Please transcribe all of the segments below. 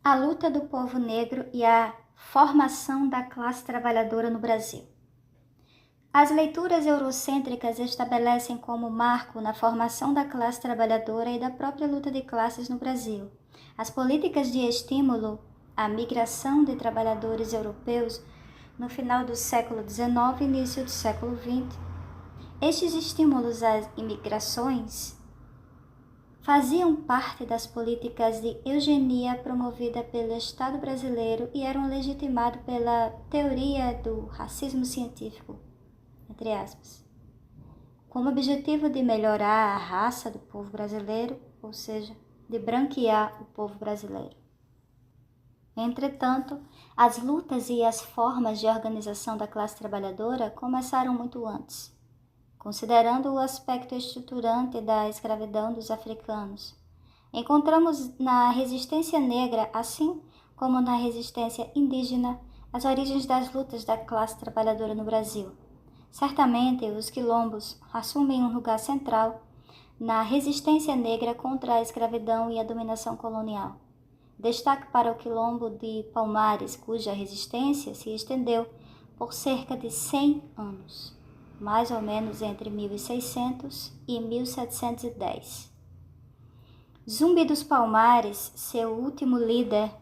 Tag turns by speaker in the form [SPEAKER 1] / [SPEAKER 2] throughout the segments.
[SPEAKER 1] A luta do povo negro e a formação da classe trabalhadora no Brasil. As leituras eurocêntricas estabelecem como marco na formação da classe trabalhadora e da própria luta de classes no Brasil as políticas de estímulo à migração de trabalhadores europeus no final do século XIX e início do século XX. Estes estímulos às imigrações faziam parte das políticas de eugenia promovida pelo Estado brasileiro e eram legitimados pela teoria do racismo científico, entre aspas, com o objetivo de melhorar a raça do povo brasileiro, ou seja, de branquear o povo brasileiro. Entretanto, as lutas e as formas de organização da classe trabalhadora começaram muito antes, considerando o aspecto estruturante da escravidão dos africanos. Encontramos na resistência negra, assim como na resistência indígena, as origens das lutas da classe trabalhadora no Brasil. Certamente, os quilombos assumem um lugar central na resistência negra contra a escravidão e a dominação colonial. Destaque para o quilombo de Palmares, cuja resistência se estendeu por cerca de 100 anos. Mais ou menos entre 1600 e 1710. Zumbi dos Palmares, seu último líder,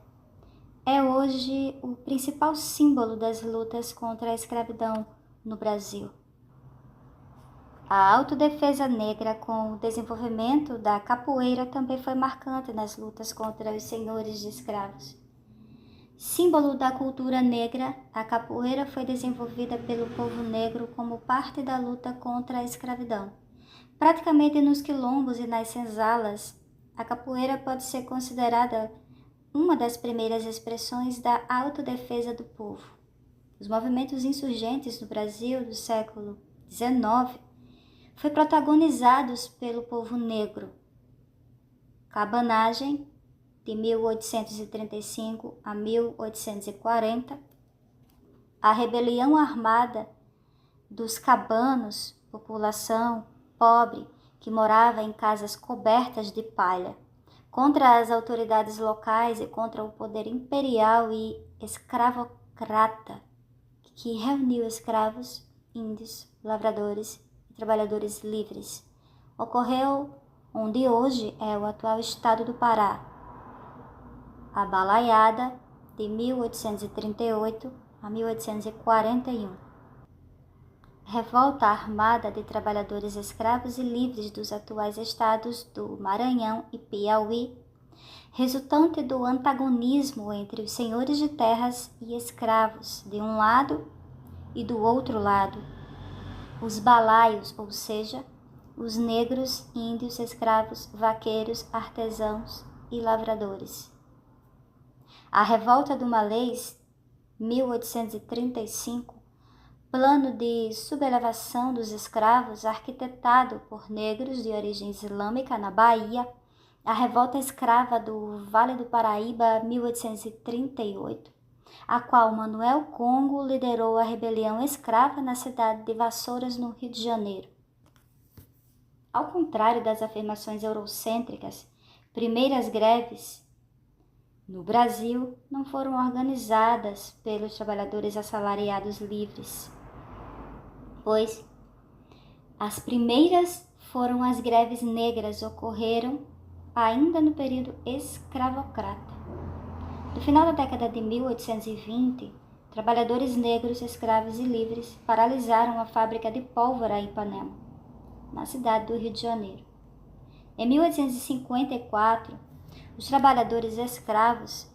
[SPEAKER 1] é hoje o principal símbolo das lutas contra a escravidão no Brasil. A autodefesa negra com o desenvolvimento da capoeira também foi marcante nas lutas contra os senhores de escravos. Símbolo da cultura negra, a capoeira foi desenvolvida pelo povo negro como parte da luta contra a escravidão. Praticamente nos quilombos e nas senzalas, a capoeira pode ser considerada uma das primeiras expressões da autodefesa do povo. Os movimentos insurgentes no Brasil do século XIX foram protagonizados pelo povo negro. Cabanagem, de 1835 a 1840, a rebelião armada dos cabanos, população pobre que morava em casas cobertas de palha, contra as autoridades locais e contra o poder imperial e escravocrata, que reuniu escravos, índios, lavradores e trabalhadores livres. Ocorreu onde hoje é o atual estado do Pará, a Balaiada, de 1838 a 1841. Revolta armada de trabalhadores escravos e livres dos atuais estados do Maranhão e Piauí, resultante do antagonismo entre os senhores de terras e escravos, de um lado e do outro lado, os balaios, ou seja, os negros, índios, escravos, vaqueiros, artesãos e lavradores. A Revolta do Malês, 1835, plano de sublevação dos escravos arquitetado por negros de origem islâmica na Bahia, a Revolta Escrava do Vale do Paraíba, 1838, a qual Manuel Congo liderou a rebelião escrava na cidade de Vassouras, no Rio de Janeiro. Ao contrário das afirmações eurocêntricas, primeiras greves no Brasil não foram organizadas pelos trabalhadores assalariados livres, pois as primeiras foram as greves negras, ocorreram ainda no período escravocrata. No final da década de 1820, trabalhadores negros, escravos e livres paralisaram a fábrica de pólvora em Ipanema, na cidade do Rio de Janeiro. Em 1854, os trabalhadores escravos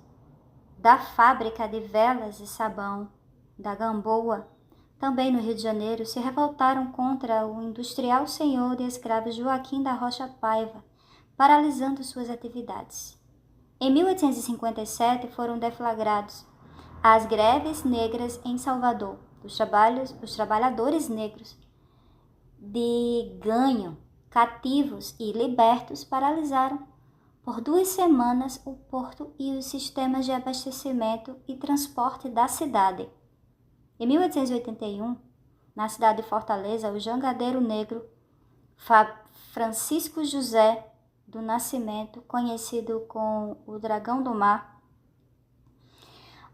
[SPEAKER 1] da fábrica de velas e sabão da Gamboa, também no Rio de Janeiro, se revoltaram contra o industrial senhor de escravos Joaquim da Rocha Paiva, paralisando suas atividades. Em 1857 foram deflagrados as greves negras em Salvador. Os trabalhadores negros de ganho, cativos e libertos paralisaram por 2 semanas o porto e os sistemas de abastecimento e transporte da cidade. Em 1881, na cidade de Fortaleza, o jangadeiro negro Francisco José do Nascimento, conhecido como o Dragão do Mar,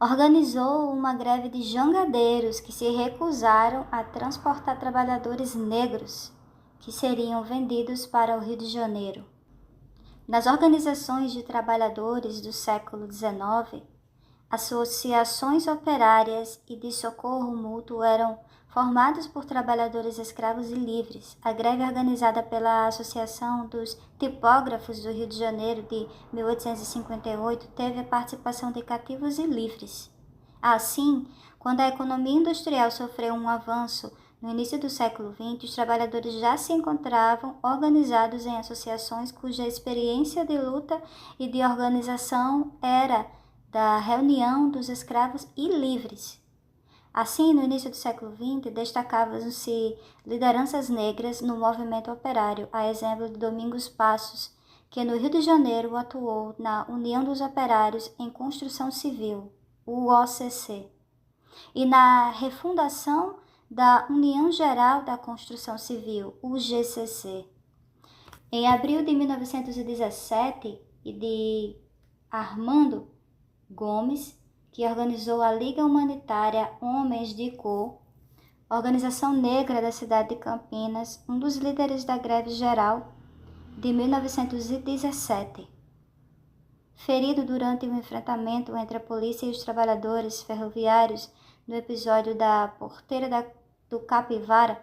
[SPEAKER 1] organizou uma greve de jangadeiros que se recusaram a transportar trabalhadores negros que seriam vendidos para o Rio de Janeiro. Nas organizações de trabalhadores do século XIX, associações operárias e de socorro mútuo eram formadas por trabalhadores escravos e livres. A greve organizada pela Associação dos Tipógrafos do Rio de Janeiro de 1858 teve a participação de cativos e livres. Assim, quando a economia industrial sofreu um avanço no início do século XX, os trabalhadores já se encontravam organizados em associações cuja experiência de luta e de organização era da reunião dos escravos e livres. Assim, no início do século XX, destacavam-se lideranças negras no movimento operário, a exemplo de Domingos Passos, que no Rio de Janeiro atuou na União dos Operários em Construção Civil, UOCC, e na refundação da União Geral da Construção Civil, UGCC. Em abril de 1917, e de Armando Gomes, que organizou a Liga Humanitária Homens de Cor, organização negra da cidade de Campinas, um dos líderes da greve geral de 1917. Ferido durante o enfrentamento entre a polícia e os trabalhadores ferroviários no episódio da Porteira do Capivara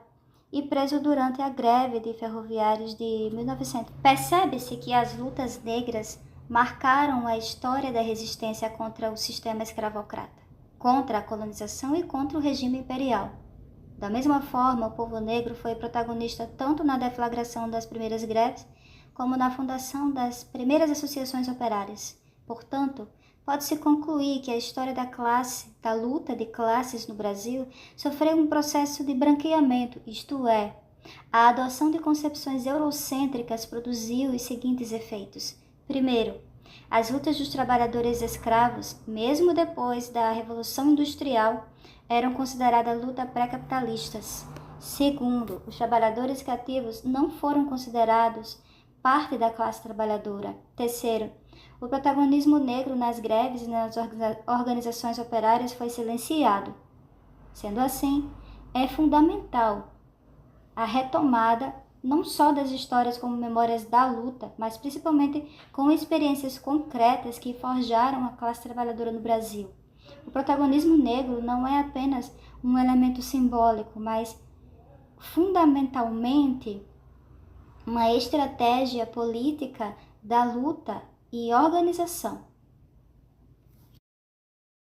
[SPEAKER 1] e preso durante a greve de ferroviários de 1900. Percebe-se que as lutas negras marcaram a história da resistência contra o sistema escravocrata, contra a colonização e contra o regime imperial. Da mesma forma, o povo negro foi protagonista tanto na deflagração das primeiras greves, como na fundação das primeiras associações operárias. Portanto, pode-se concluir que a história da luta de classes no Brasil, sofreu um processo de branqueamento, isto é, a adoção de concepções eurocêntricas produziu os seguintes efeitos. Primeiro, as lutas dos trabalhadores escravos, mesmo depois da Revolução Industrial, eram consideradas lutas pré-capitalistas. Segundo, os trabalhadores cativos não foram considerados parte da classe trabalhadora. Terceiro, o protagonismo negro nas greves e nas organizações operárias foi silenciado. Sendo assim, é fundamental a retomada não só das histórias como memórias da luta, mas principalmente com experiências concretas que forjaram a classe trabalhadora no Brasil. O protagonismo negro não é apenas um elemento simbólico, mas fundamentalmente uma estratégia política da luta e organização.